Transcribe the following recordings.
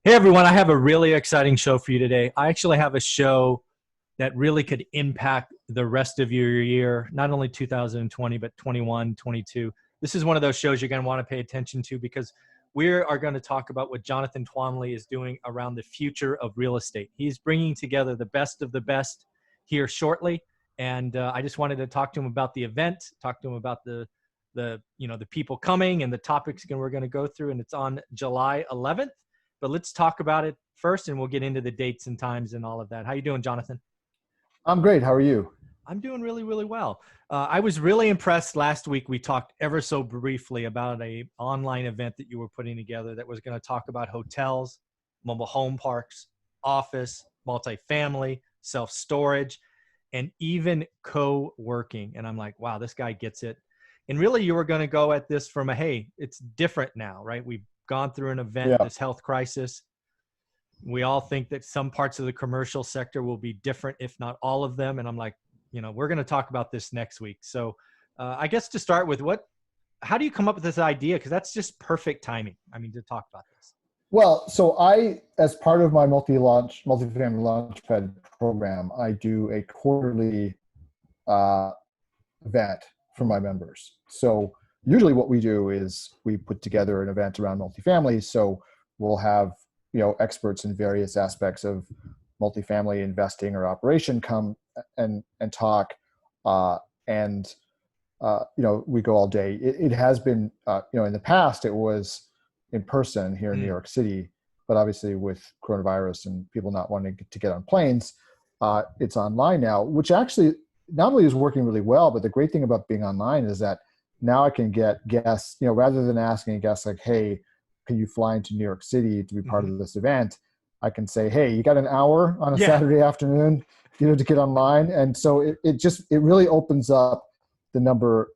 Hey everyone, I have a really exciting show for you today. I actually have a show that really could impact the rest of your year, not only 2020, but 21, 22. This is one of those shows you're going to want to pay attention to because we are going to talk about what Jonathon Twombly is doing around the future of real estate. He's bringing together the best of the best here shortly. And I just wanted to talk to him about the event, talk to him about the people coming and the topics we're going to go through. And it's on July 11th. But let's talk about it first, and we'll get into the dates and times and all of that. How you doing, Jonathon? I'm great. How are you? I'm doing really, really well. I was really impressed last week. We talked ever so briefly about a online event that you were putting together that was going to talk about hotels, mobile home parks, office, multifamily, self-storage, and even co-working. And I'm like, wow, this guy gets it. And really, you were going to go at this from hey, it's different now, right? We've gone through an event, Yeah. this health crisis. We all think that some parts of the commercial sector will be different, if not all of them. And I'm like, we're going to talk about this next week. So I guess to start with, how do you come up with this idea? Because that's just perfect timing. I mean, to talk about this. Well, so as part of my multifamily launchpad program, I do a quarterly uh, event for my members. So usually what we do is we put together an event around multifamily. So we'll have, experts in various aspects of multifamily investing or operation come and talk. And we go all day. It has been, in the past, it was in person here in New York City, but obviously with coronavirus and people not wanting to get on planes, it's online now, which actually not only is working really well, but the great thing about being online is that now I can get guests, rather than asking a guest like, hey, can you fly into New York City to be part of this event? I can say, hey, you got an hour on a Saturday afternoon, to get online. And so it really opens up the number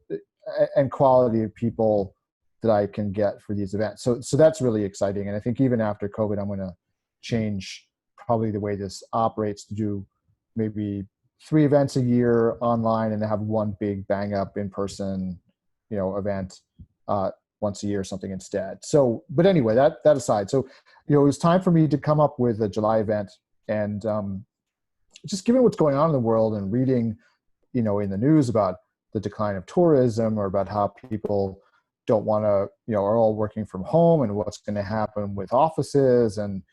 and quality of people that I can get for these events. So that's really exciting. And I think even after COVID, I'm going to change probably the way this operates to do maybe 3 events a year online and have one big bang up in person, event once a year or something instead. So, but anyway, that aside, so, it was time for me to come up with a July event. And just given what's going on in the world and reading, in the news about the decline of tourism or about how people don't want to, are all working from home and what's going to happen with offices and,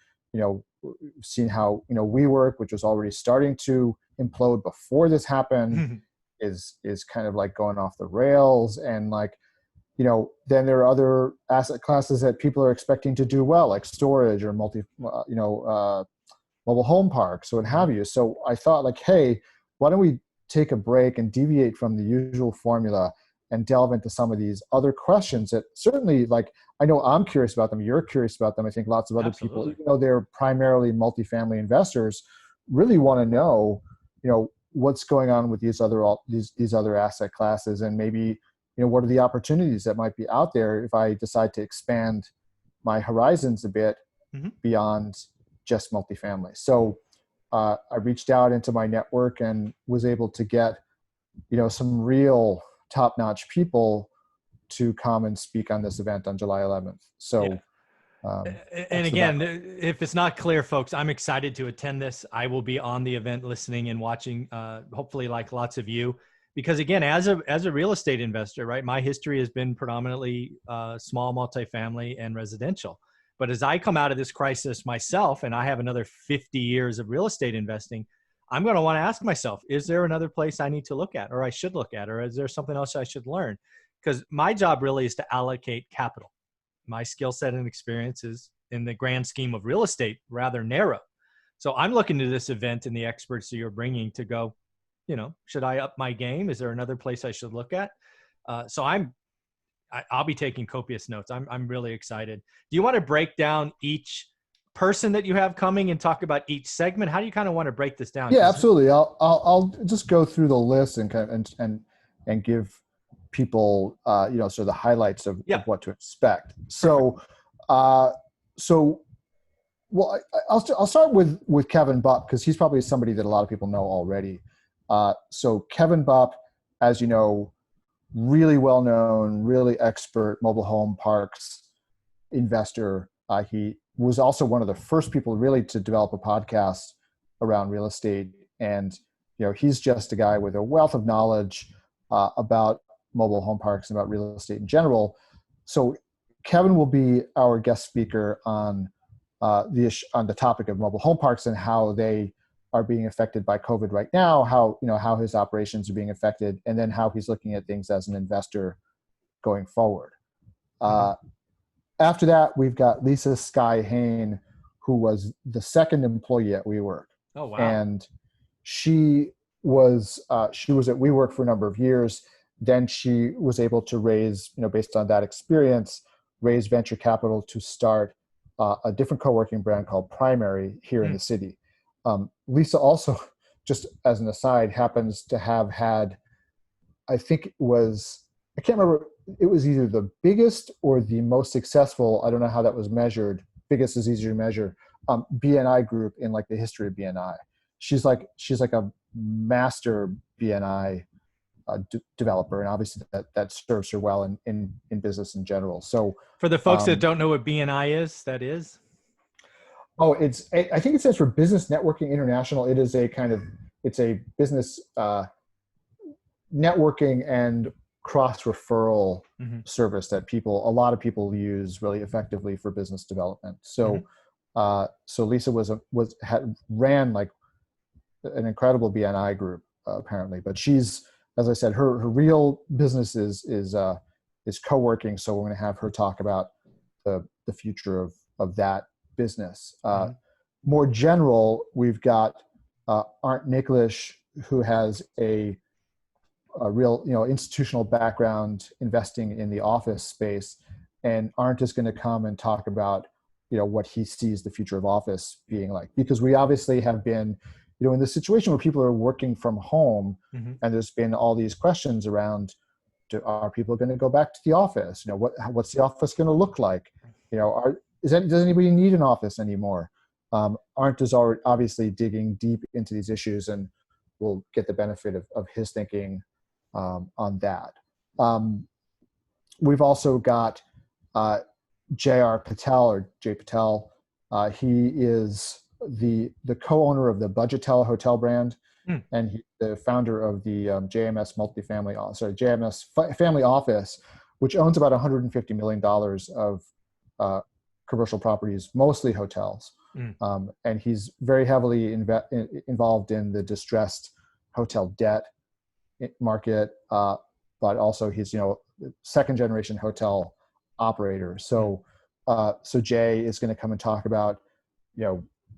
seeing how, WeWork, which was already starting to implode before this happened, is kind of like going off the rails. And like, then there are other asset classes that people are expecting to do well, like storage or mobile home parks or what have you. So I thought like, hey, why don't we take a break and deviate from the usual formula and delve into some of these other questions that certainly, like, I know I'm curious about them. You're curious about them. I think lots of other people, even though they're primarily multifamily investors, really want to know, what's going on with these other asset classes, and maybe, what are the opportunities that might be out there if I decide to expand my horizons a bit beyond just multifamily. So I reached out into my network and was able to get, some real top-notch people to come and speak on this event on July 11th. So, and again, if it's not clear, folks, I'm excited to attend this. I will be on the event, listening and watching, hopefully like lots of you, because again, as a real estate investor, right, my history has been predominantly small multifamily and residential. But as I come out of this crisis myself, and I have another 50 years of real estate investing, I'm going to want to ask myself, is there another place I need to look at, or I should look at, or is there something else I should learn? Because my job really is to allocate capital. My skill set and experience is, in the grand scheme of real estate, rather narrow. So I'm looking to this event and the experts that you're bringing to go, should I up my game? Is there another place I should look at? So I'll be taking copious notes. I'm really excited. Do you want to break down each person that you have coming and talk about each segment? How do you kind of want to break this down? Yeah, absolutely. I'll just go through the list and kind of, and give people sort of the highlights of what to expect. So well, I'll start with Kevin Bupp, because he's probably somebody that a lot of people know already. So Kevin Bupp, as you know, really well known, really expert mobile home parks investor. He was also one of the first people really to develop a podcast around real estate. And, he's just a guy with a wealth of knowledge about mobile home parks and about real estate in general. So Kevin will be our guest speaker on the topic of mobile home parks and how they are being affected by COVID right now, how his operations are being affected, and then how he's looking at things as an investor going forward. After that, we've got Lisa Sky Hain, who was the second employee at WeWork. Oh, wow. And she was at WeWork for a number of years. Then she was able to raise, based on that experience, raise venture capital to start a different co-working brand called Primary here in the city. Lisa also, just as an aside, happens to have had, I can't remember, it was either the biggest or the most successful, I don't know how that was measured, biggest is easier to measure, BNI group in like the history of BNI. She's like a master BNI developer, and obviously that serves her well in business in general. So for the folks that don't know what BNI is, that is? Oh, I think it stands for Business Networking International. It is it's a business networking and cross-referral service that a lot of people use really effectively for business development. So, so Lisa ran like an incredible BNI group apparently, but she's, as I said, her real business is co-working. So we're going to have her talk about the future of that business. More general, we've got Arndt Niklish, who has a real institutional background investing in the office space, and Arndt is going to come and talk about what he sees the future of office being like, because we obviously have been in the situation where people are working from home, and there's been all these questions around, are people going to go back to the office? What's the office going to look like? Does anybody need an office anymore? Arndt is already obviously digging deep into these issues, and we'll get the benefit of his thinking on that. We've also got J.R. Patel, or Jay Patel. He is the co-owner of the Budgetel hotel brand, and he's the founder of the JMS Family Office, which owns about $150 million of commercial properties, mostly hotels. And he's very heavily involved in the distressed hotel debt market, but also he's, second generation hotel operator. So Jay is going to come and talk about,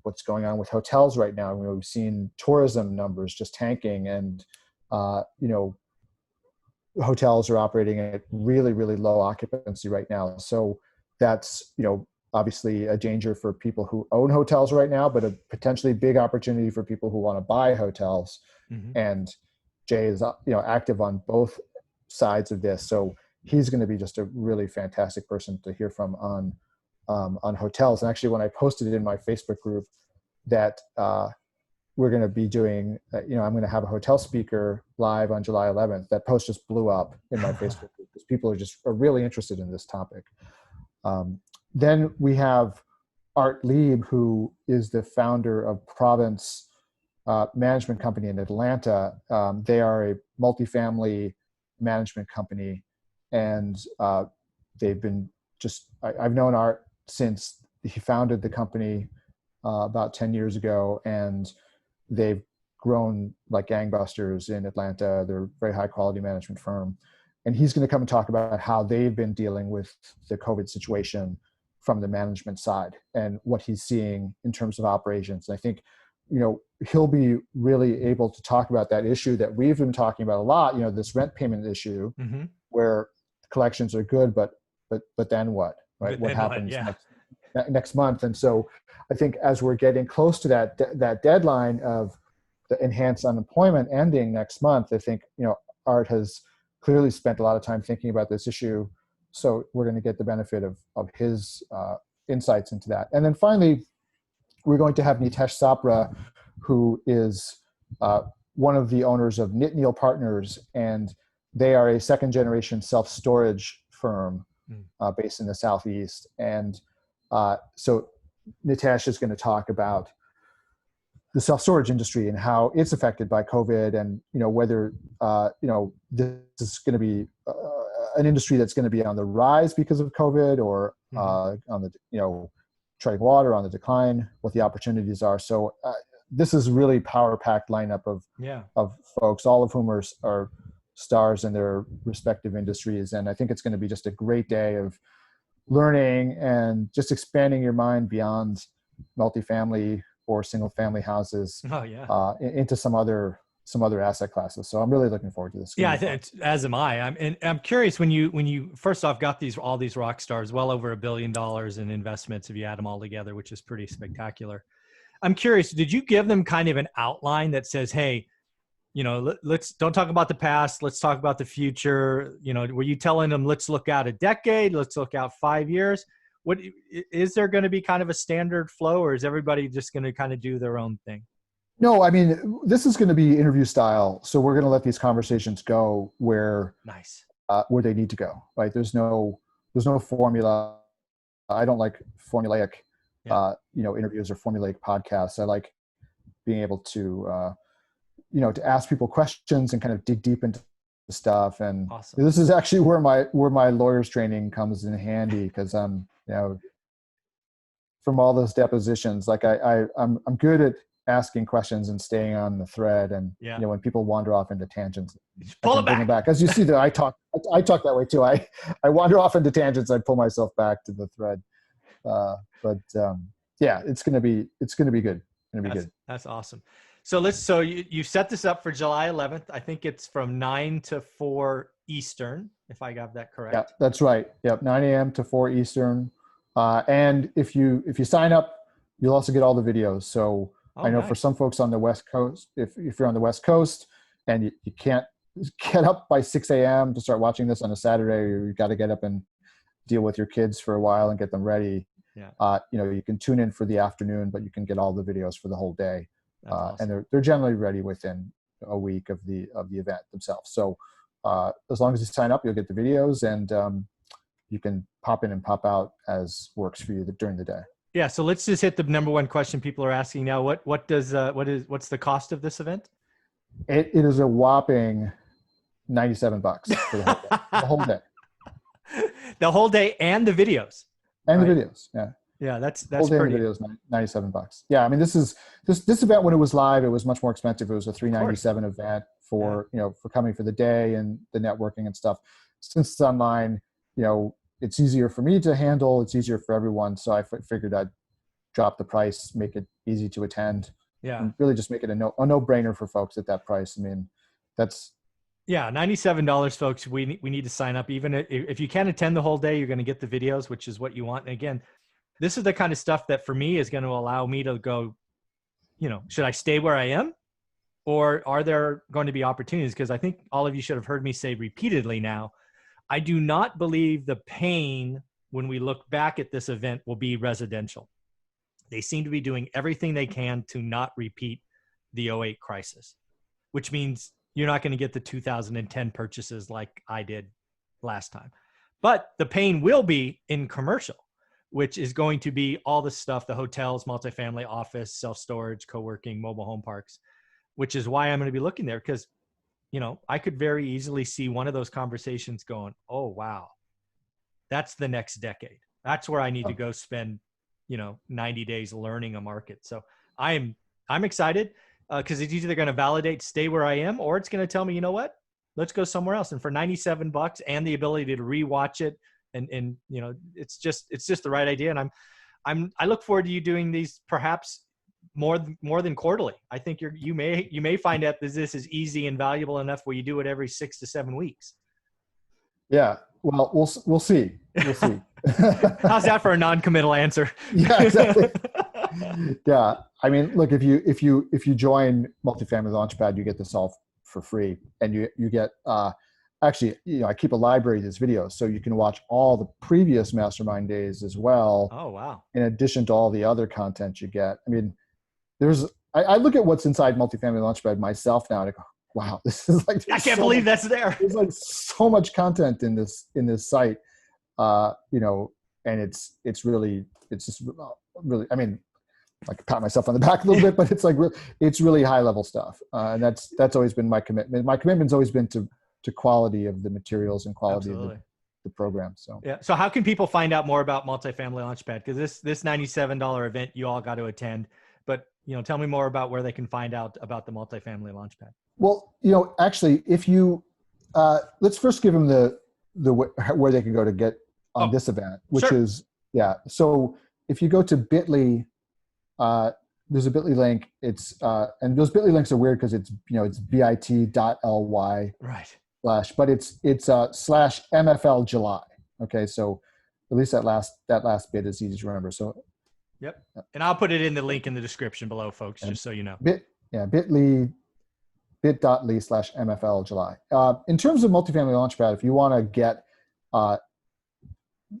what's going on with hotels right now. We've seen tourism numbers just tanking, and, hotels are operating at really, really low occupancy right now. So that's, obviously a danger for people who own hotels right now, but a potentially big opportunity for people who want to buy hotels. And Jay is, active on both sides of this. So he's going to be just a really fantastic person to hear from on hotels. And actually, when I posted it in my Facebook group that we're going to be doing, I'm going to have a hotel speaker live on July 11th, that post just blew up in my Facebook group because people are really interested in this topic. Then we have Art Lieb, who is the founder of Province Management Company in Atlanta. They are a multifamily management company, and they've been I've known Art since he founded the company about 10 years ago, and they've grown like gangbusters in Atlanta. They're a very high quality management firm. And he's going to come and talk about how they've been dealing with the COVID situation from the management side and what he's seeing in terms of operations. And I think, he'll be really able to talk about that issue that we've been talking about a lot, this rent payment issue, where collections are good, but then what, right? What happens next month? And so I think as we're getting close to that deadline of the enhanced unemployment ending next month, I think, Art has clearly spent a lot of time thinking about this issue. So we're going to get the benefit of his insights into that. And then finally, we're going to have Nitesh Sapra, who is one of the owners of Nitneil Partners, and they are a second generation self-storage firm based in the Southeast. And so Nitesh is going to talk about the self-storage industry and how it's affected by COVID, and whether this is going to be an industry that's going to be on the rise because of COVID, or on the treading water, on the decline, what the opportunities are. So this is really power-packed lineup of folks, all of whom are stars in their respective industries, and I think it's going to be just a great day of learning and just expanding your mind beyond multifamily or single family houses into some other asset classes. So I'm really looking forward to this. Yeah, I think as am I. I'm curious, when you first off got all these rock stars, well over $1 billion in investments if you add them all together, which is pretty spectacular. I'm curious, did you give them kind of an outline that says, hey, let's don't talk about the past, let's talk about the future? Were you telling them, let's look out a decade, let's look out 5 years? What is there going to be kind of a standard flow, or is everybody just going to kind of do their own thing? No, I mean, this is going to be interview style. So we're going to let these conversations go where they need to go. Right? There's no formula. I don't like formulaic, interviews or formulaic podcasts. I like being able to, to ask people questions and kind of dig deep into the stuff. And this is actually where my lawyer's training comes in handy, because from all those depositions, like I'm good at asking questions and staying on the thread. And when people wander off into tangents, pull bring them back. As you see that I talk that way too. I wander off into tangents. I pull myself back to the thread. It's gonna be good. That's awesome. So you set this up for July 11th. I think it's from 9 to 4 Eastern, if I got that correct. Yeah, that's right. Yep, 9 a.m. to 4 Eastern. And if you sign up, you'll also get all the videos. So I know for some folks on the West Coast, if you're on the West Coast and you can't get up by 6 a.m. to start watching this on a Saturday, or you got to get up and deal with your kids for a while and get them ready. Yeah. You can tune in for the afternoon, but you can get all the videos for the whole day. Awesome. And they're generally ready within a week of the event themselves. So as long as you sign up, you'll get the videos, and you can pop in and pop out as works for you during the day. Yeah. So let's just hit the number one question people are asking now. What's the cost of this event? It is a whopping $97 for the whole day. The whole day. The whole day and the videos. And the videos. Yeah. Yeah, that's whole day pretty. Videos, $97. Yeah, I mean, this event, when it was live, it was much more expensive. It was a $397 event for coming for the day and the networking and stuff. Since it's online, it's easier for me to handle. It's easier for everyone. So I figured I'd drop the price, make it easy to attend. Yeah, and really just make it a no-brainer for folks at that price. I mean, that's. Yeah, $97, folks. We need to sign up. Even if you can't attend the whole day, you're going to get the videos, which is what you want. And again, this is the kind of stuff that for me is going to allow me to go, should I stay where I am, or are there going to be opportunities? Because I think all of you should have heard me say repeatedly now, I do not believe the pain when we look back at this event will be residential. They seem to be doing everything they can to not repeat the '08 crisis, which means you're not going to get the 2010 purchases like I did last time. But the pain will be in commercial, which is going to be all the stuff, the hotels, multifamily, office, self-storage, co-working, mobile home parks, which is why I'm going to be looking there. Because, I could very easily see one of those conversations going, oh, wow, that's the next decade. That's where I need to go spend, 90 days learning a market. So I'm excited because it's either going to validate, stay where I am, or it's going to tell me, you know what, let's go somewhere else. And for $97 and the ability to rewatch it, and it's just the right idea. And I look forward to you doing these perhaps more than quarterly. I think you may find out that this is easy and valuable enough where you do it every 6 to 7 weeks. Yeah. Well, we'll see. We'll see. How's that for a non-committal answer? Yeah, exactly. Yeah. I mean, look, if you join Multifamily Launchpad, you get this all for free, and you get, actually, I keep a library of these videos, so you can watch all the previous mastermind days as well. Oh, wow. In addition to all the other content you get. I mean, I look at what's inside Multifamily Launchpad myself now, and I go, wow, this is like, I can't believe that's there. There's like so much content in this site, and it's just really, I mean, I could pat myself on the back a little bit, but it's like it's really high level stuff, and that's always been my commitment. My commitment's always been to quality of the materials and quality of the program. So yeah. So how can people find out more about Multifamily Launchpad? Because this $97 event you all got to attend, but tell me more about where they can find out about the Multifamily Launchpad. Well, actually, if you let's first give them the where they can go to get on this event, which sure. is So if you go to Bitly. There's a Bitly link. It's and those Bitly links are weird because it's bit.ly right / but it's / MFL July. Okay, so at least that last bit is easy to remember. So yep, and I'll put it in the link in the description below, folks, just so you know. bit.ly / MFL July. In terms of Multifamily Launchpad, if you want to get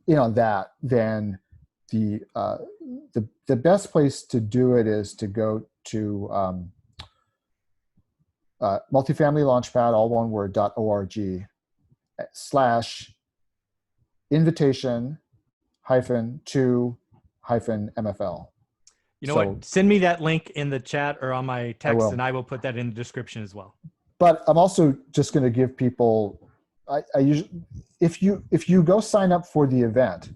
in on that, then the best place to do it is to go to Multifamily Launchpad, all one word, .org / invitation -to -MFL. You know what? Send me that link in the chat or on my text, and I will put that in the description as well. But I'm also just going to give people, I usually, if you go sign up for the event,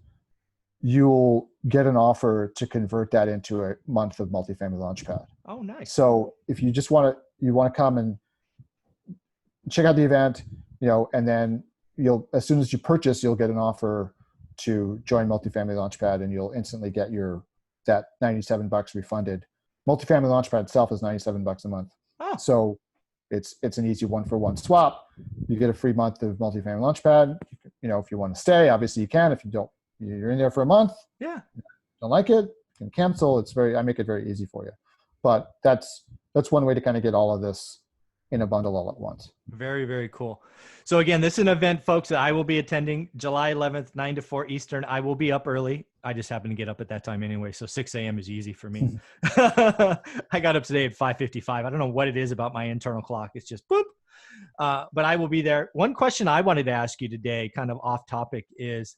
you'll get an offer to convert that into a month of Multifamily Launchpad. Oh, nice. So if you just want to come and check out the event, and then as soon as you purchase, you'll get an offer to join Multifamily Launchpad, and you'll instantly get that $97 refunded. Multifamily Launchpad itself is $97 a month. Oh. So it's an easy 1-for-1 swap. You get a free month of Multifamily Launchpad. If you want to stay, obviously you can. If you don't, you're in there for a month. Yeah. Don't like it, you can cancel. I make it very easy for you. But that's one way to kind of get all of this in a bundle all at once. Very, very cool. So again, this is an event, folks, that I will be attending July 11th, 9 to 4 Eastern. I will be up early. I just happen to get up at that time anyway. So 6 a.m. is easy for me. I got up today at 5:55. I don't know what it is about my internal clock. It's just boop. But I will be there. One question I wanted to ask you today, kind of off topic, is,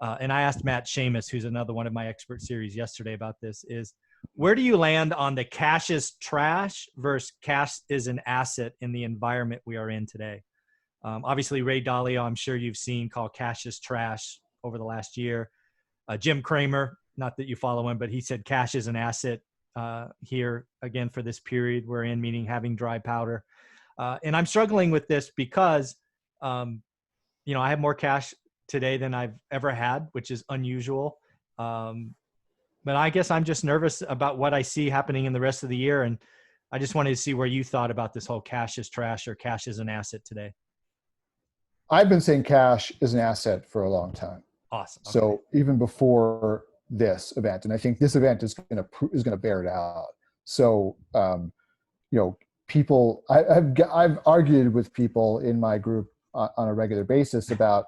and I asked Matt Seamus, who's another one of my expert series yesterday about this, is where do you land on the cash is trash versus cash is an asset in the environment we are in today? Obviously, Ray Dalio, I'm sure you've seen, call cash is trash over the last year. Jim Cramer, not that you follow him, but he said cash is an asset here again for this period we're in, meaning having dry powder. And I'm struggling with this because, I have more cash today than I've ever had, which is unusual. But I guess I'm just nervous about what I see happening in the rest of the year. And I just wanted to see where you thought about this whole cash is trash or cash is an asset today. I've been saying cash is an asset for a long time. Awesome. Okay. So even before this event, and I think this event is going to bear it out. So, people, I've argued with people in my group on a regular basis about,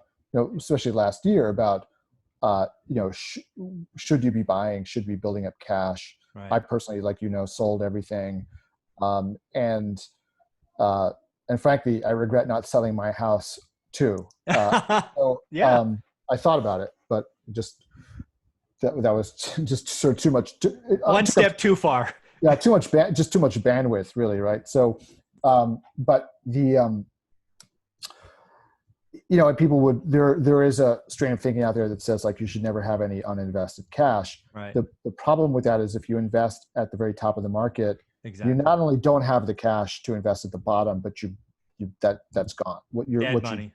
especially last year, about, should you be buying, should be building up cash. Right. I personally, sold everything. And frankly, I regret not selling my house too. Yeah. I thought about it, but that was just sort of too much. One step too far. Yeah, too much bandwidth, really, right? So, but the and people would there is a strain of thinking out there that says you should never have any uninvested cash. Right. The problem with that is if you invest at the very top of the market, exactly, you not only don't have the cash to invest at the bottom, but that's gone. Dead money.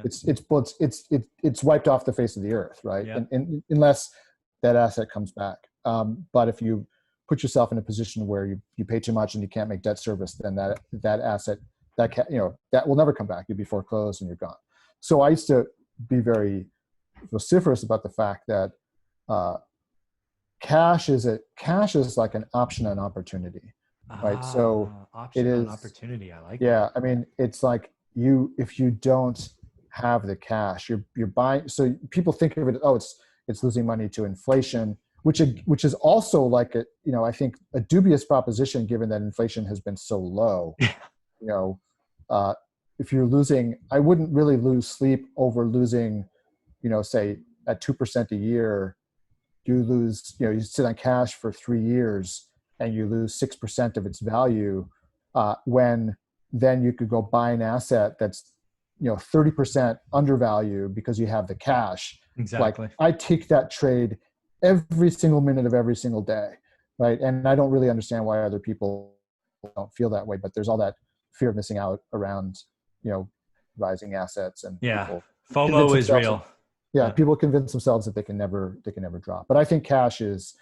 It's wiped off the face of the earth, right? Yeah. And unless that asset comes back. But if you put yourself in a position where you pay too much and you can't make debt service, then that asset that will never come back. You'll be foreclosed and you're gone. So I used to be very vociferous about the fact that cash is like an option and opportunity, right? So option it is and opportunity. I like. Yeah, I mean, it's like if you don't have the cash, you're buying. So people think of it, it's losing money to inflation, which is also I think a dubious proposition given that inflation has been so low. If you're losing, I wouldn't really lose sleep over losing, say at 2% a year, you lose, you sit on cash for 3 years and you lose 6% of its value, when then you could go buy an asset that's 30% undervalued because you have the cash. Exactly. Like, I take that trade every single minute of every single day, right? And I don't really understand why other people don't feel that way, but there's all that fear of missing out around rising assets, and Yeah. people FOMO is real. people convince themselves that they can never drop. But I think cash is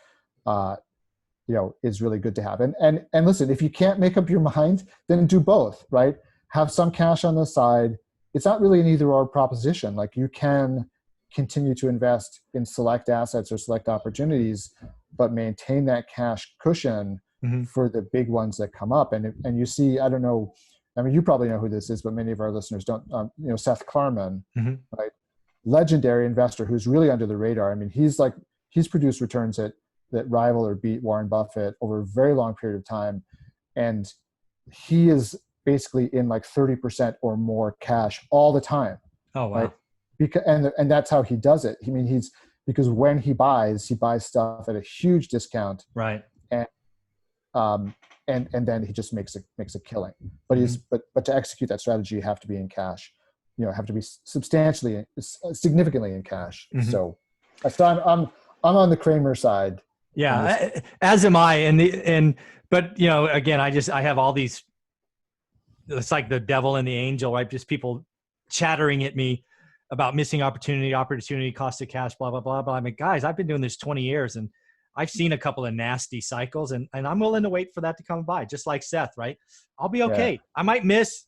is really good to have. And listen, if you can't make up your mind, then do both, right? Have some cash on the side. It's not really an either or proposition. Like, you can continue to invest in select assets or select opportunities, but maintain that cash cushion for the big ones that come up. And you see, I don't know, I mean, you probably know who this is, but many of our listeners don't. Seth Klarman, right? Legendary investor who's really under the radar. I mean, he's produced returns that rival or beat Warren Buffett over a very long period of time. And he is basically in like 30% or more cash all the time. Oh, wow. Right? Because, and that's how he does it. I mean, because when he buys stuff at a huge discount. Right. And then he just makes a killing. But but to execute that strategy, you have to be in cash. Have to be significantly in cash. So I'm on the Kramer side. Yeah, as am I. But again, I have all these. It's like the devil and the angel, right? Just people chattering at me about missing opportunity, cost of cash, blah blah blah blah. I mean, guys, I've been doing this 20 years, and I've seen a couple of nasty cycles, and I'm willing to wait for that to come by, just like Seth, right? I'll be okay. Yeah. I might miss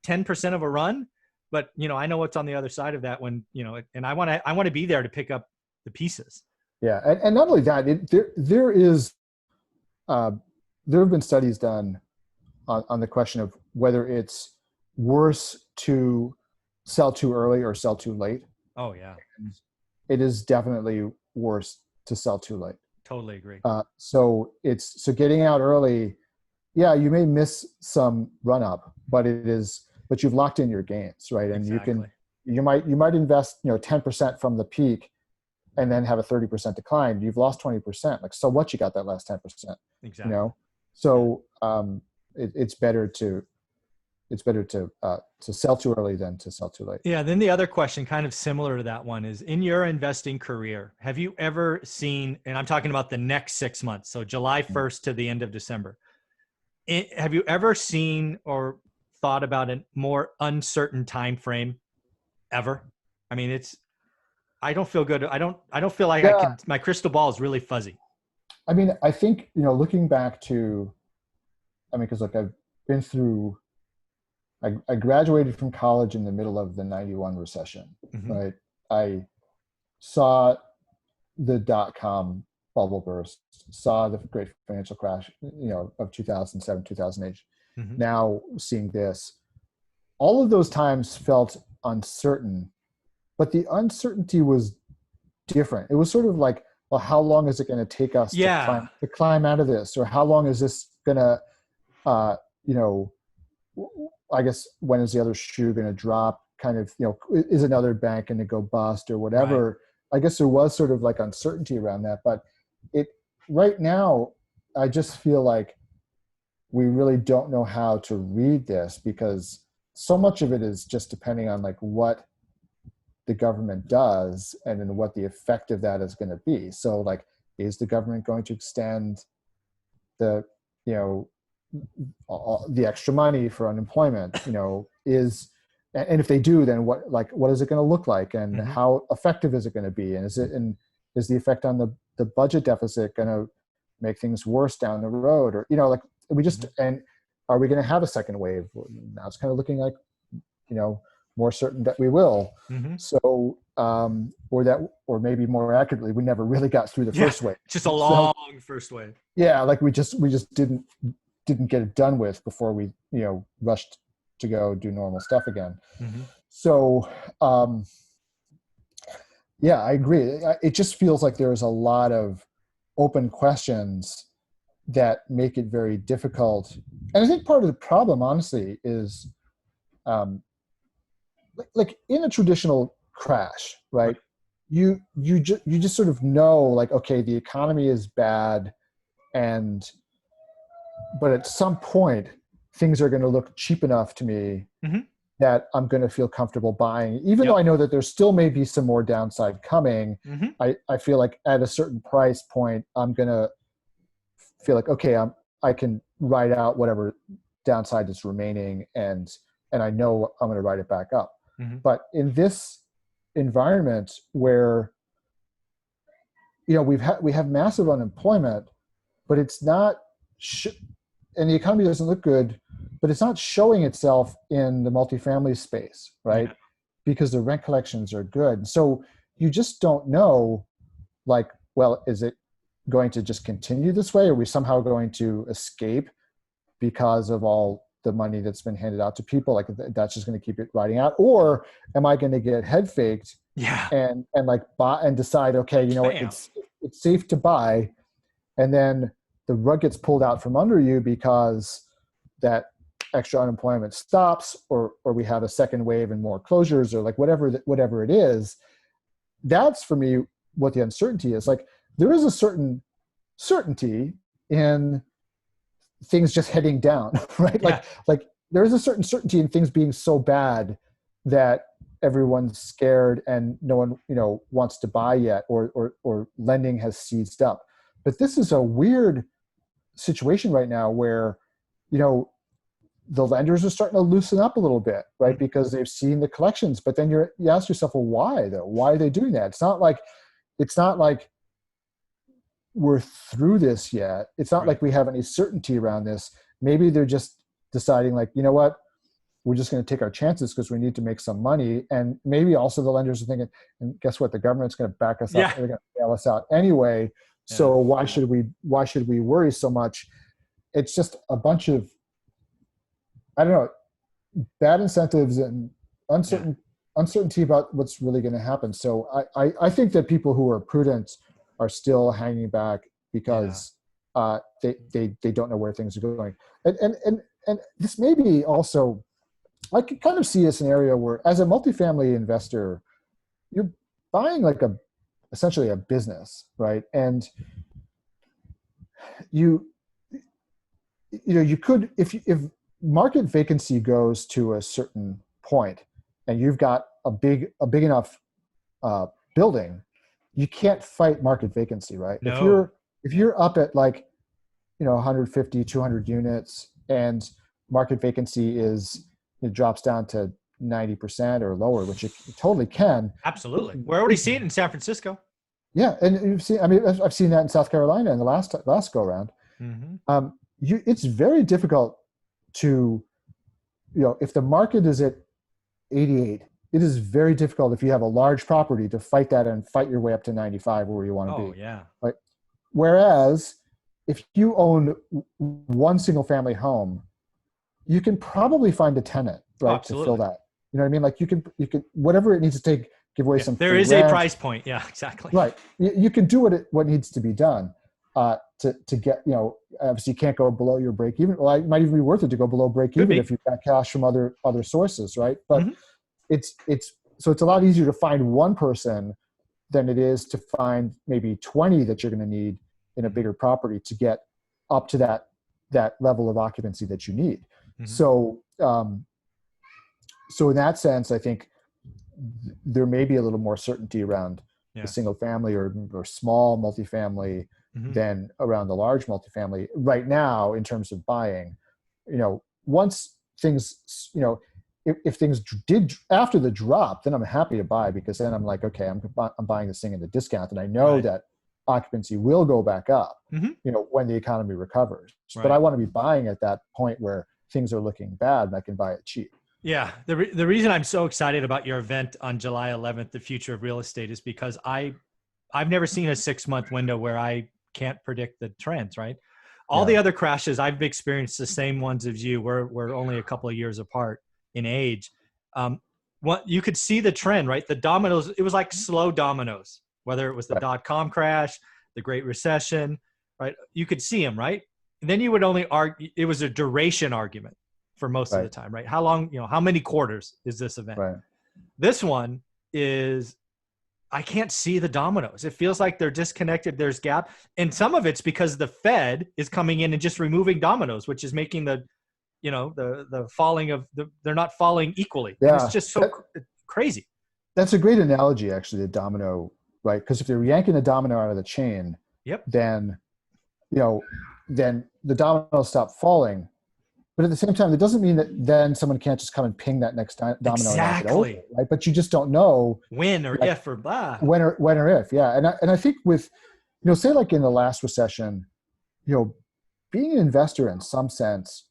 10% of a run, but I know what's on the other side of that when, and I want to be there to pick up the pieces. Yeah. And not only that, there have been studies done on the question of whether it's worse to sell too early or sell too late. Oh yeah. And it is definitely worse to sell too late. Totally agree. So getting out early, yeah, you may miss some run up, but you've locked in your gains, right? And exactly. you might invest 10% from the peak, and then have a 30% decline. You've lost 20%. Like, so what? You got that last 10%. Exactly. So it's better to sell too early than to sell too late. Yeah. Then the other question, kind of similar to that one, is in your investing career, have you ever seen, and I'm talking about the next 6 months, so July 1st to the end of December, have you ever seen or thought about a more uncertain time frame ever? I mean, I don't feel good. I don't feel like my crystal ball is really fuzzy. I mean, I think, looking back to, because look, I've been through, I graduated from college in the middle of the 91 recession, right? I saw the dot-com bubble burst, saw the great financial crash, of 2007, 2008. Now seeing this, all of those times felt uncertain, but the uncertainty was different. It was sort of like, well, how long is it going to take us to climb out of this? Or how long is this going to, I guess, when is the other shoe going to drop? Kind of, is another bank going to go bust or whatever? Right. I guess there was sort of like uncertainty around that, but right now, I just feel like we really don't know how to read this, because so much of it is just depending on like what the government does and then what the effect of that is going to be. So like, is the government going to extend the extra money for unemployment, and if they do, then what is it going to look like, and how effective is it going to be? And is the effect on the budget deficit going to make things worse down the road? Or, and are we going to have a second wave? Now it's kind of looking like, more certain that we will. So, or maybe more accurately, we never really got through the first wave. Just a long first wave. Yeah. Like we just didn't get it done with before we, rushed to go do normal stuff again. So, yeah, I agree. It just feels like there's a lot of open questions that make it very difficult. And I think part of the problem, honestly, is like in a traditional crash, right? you just sort of know, like, okay, the economy is bad, and but at some point things are going to look cheap enough to me Hmm. that I'm going to feel comfortable buying, even though Yep. I know that there still may be some more downside coming. Hmm. I feel like at a certain price point, I'm going to feel like, okay, I can ride out whatever downside is remaining, and I know I'm going to ride it back up. Hmm. But in this environment where, we have massive unemployment, but it's not, and the economy doesn't look good, but it's not showing itself in the multifamily space, right? Yeah. Because the rent collections are good. So you just don't know, like, well, is it going to just continue this way? Are we somehow going to escape because of all the money that's been handed out to people? Like, that's just going to keep it riding out? Or am I going to get head faked Yeah. and like buy and decide, okay, you know what, Bam. it's safe to buy, and then the rug gets pulled out from under you because that extra unemployment stops, or we have a second wave and more closures, or like whatever it is. That's for me what the uncertainty is. Like, there is a certain certainty in things just heading down, right? Yeah. Like there is a certain certainty in things being so bad that everyone's scared and no one, wants to buy yet, or lending has seized up. But this is a weird situation right now where, the lenders are starting to loosen up a little bit, right? Mhm. Because they've seen the collections. But then you ask yourself, well, why though? Why are they doing that? It's not like we're through this yet. It's not Right. like we have any certainty around this. Maybe they're just deciding, like, you know what, we're just going to take our chances because we need to make some money. And maybe also the lenders are thinking, and guess what, the government's going to back us up, Yeah. they're going to bail us out anyway, Yeah. so why should we worry so much? It's just a bunch of, I don't know, bad incentives and Yeah. uncertainty about what's really going to happen. So I think that people who are prudent are still hanging back Yeah. because they don't know where things are going. And this may be also, I could kind of see a scenario where, as a multifamily investor, you're buying like essentially a business, right? And you you could, if market vacancy goes to a certain point and you've got a big enough uh, building, you can't fight market vacancy, right? if No. you're if Yeah. you're up at, like, 150, 200 units, and market vacancy it drops down to 90% or lower, which it totally can. Absolutely. We're already seeing it in San Francisco. Yeah, and you've seen, I mean, I've seen that in South Carolina in the last go around. Hmm. It's very difficult to, if the market is at 88, it is very difficult, if you have a large property, to fight that and fight your way up to 95 where you want to Oh be. yeah. Right. Whereas if you own one single family home, you can probably find a tenant, Oh, right, to fill absolutely. that. You know what I mean? Like, you can whatever it needs to take, give away Yeah. some There free is a rent. price point. Yeah, exactly. Right. You can do what needs to be done to get, obviously you can't go below your break even. Well, it might even be worth it to go below break Could even be. if you've got cash from other sources, right? But Hmm. so it's a lot easier to find one person than it is to find maybe 20 that you're going to need in a bigger property to get up to that level of occupancy that you need. Hmm. So in that sense, I think there may be a little more certainty around the Yeah. single family or small multifamily Hmm. than around the large multifamily right now in terms of buying. Once things, if things did after the drop, then I'm happy to buy, because then I'm like, okay, I'm buying this thing at a discount, and I know Right. that occupancy will go back up, Hmm. when the economy recovers. But Right. I want to be buying at that point where things are looking bad and I can buy it cheap. Yeah. The reason I'm so excited about your event on July 11th, the future of real estate, is because I've never seen a 6-month window where I can't predict the trends, right? All the Yeah. other crashes, I've experienced the same ones as you. We're only a couple of years apart in age. What you could see the trend, right? The dominoes, it was like slow dominoes, whether it was the Right. dot-com crash, the Great Recession, right? You could see them, right? And then you would only argue, it was a duration argument for most of the Right. time, right? How long, how many quarters is this event? Right. This one is I can't see the dominoes. It feels like they're disconnected. There's gap. And some of it's because the Fed is coming in and just removing dominoes, which is making the, the falling of they're not falling equally. And it's Yeah, just so crazy. that's a great analogy, actually, the domino, right? Because if they're yanking a domino out of the chain, Yep. then, then the dominoes stop falling. But at the same time, it doesn't mean that then someone can't just come and ping that next domino and knock it over, right? But you just don't know when or if or blah. When or if, yeah. And I think with, say like in the last recession, being an investor in some sense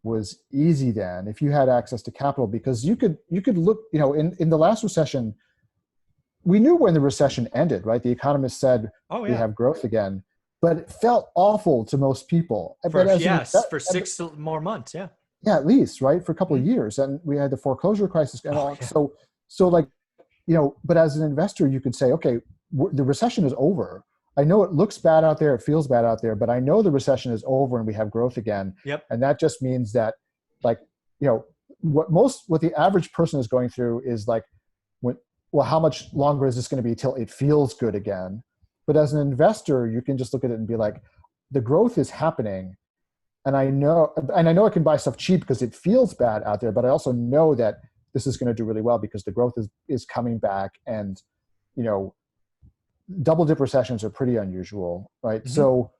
was easy then if you had access to capital, because you could look, in the last recession, we knew when the recession ended, right? The economists said, oh, yeah, we have growth again. But it felt awful to most people. For 6 more months, yeah. Yeah, at least, right? For a couple of years. And we had the foreclosure crisis and all. Yeah. So like, but as an investor, you could say, okay, the recession is over. I know it looks bad out there, it feels bad out there, but I know the recession is over and we have growth again. Yep. And that just means that, like, what the average person is going through is like, well, how much longer is this going to be till it feels good again? But as an investor, you can just look at it and be like, the growth is happening. And I know I can buy stuff cheap because it feels bad out there, but I also know that this is going to do really well because the growth is coming back. And, double dip recessions are pretty unusual, right? Mm-hmm. So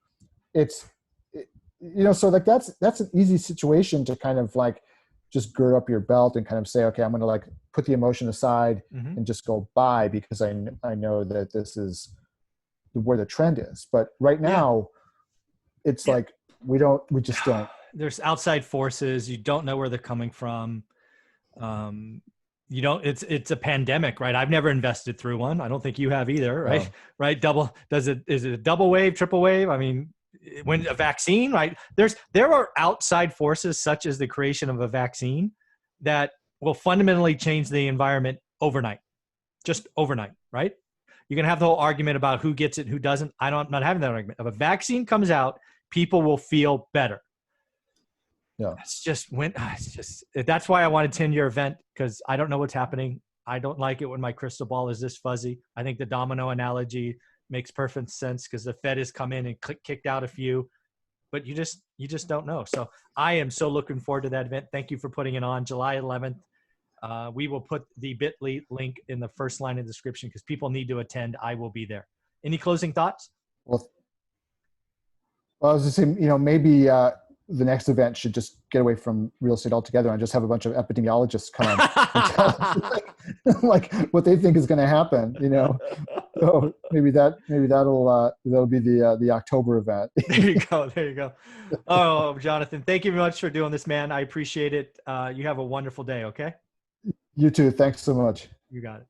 so like that's an easy situation to kind of like just gird up your belt and kind of say, okay, I'm going to like put the emotion aside mm-hmm. and just go buy because I know that this is where the trend is. But right now it's like we just don't. There's outside forces. You don't know where they're coming from. It's a pandemic, right? I've never invested through one. I don't think you have either, right? No. Right. Is it a double wave, triple wave? I mean, when a vaccine, right? There are outside forces such as the creation of a vaccine that will fundamentally change the environment overnight, just overnight, right? You can have the whole argument about who gets it, who doesn't. I'm not having that argument. If a vaccine comes out, people will feel better. Yeah. That's why I want a 10-year event, because I don't know what's happening. I don't like it when my crystal ball is this fuzzy. I think the domino analogy makes perfect sense because the Fed has come in and kicked out a few, but you just don't know. So I am so looking forward to that event. Thank you for putting it on July 11th. We will put the bit.ly link in the first line of the description because people need to attend. I will be there. Any closing thoughts? Well, I was just saying, maybe the next event should just get away from real estate altogether and just have a bunch of epidemiologists come and tell us like what they think is going to happen. So maybe that'll be the October event. There you go. Oh, Jonathon, thank you very much for doing this, man. I appreciate it. You have a wonderful day. Okay. You too. Thanks so much. You got it.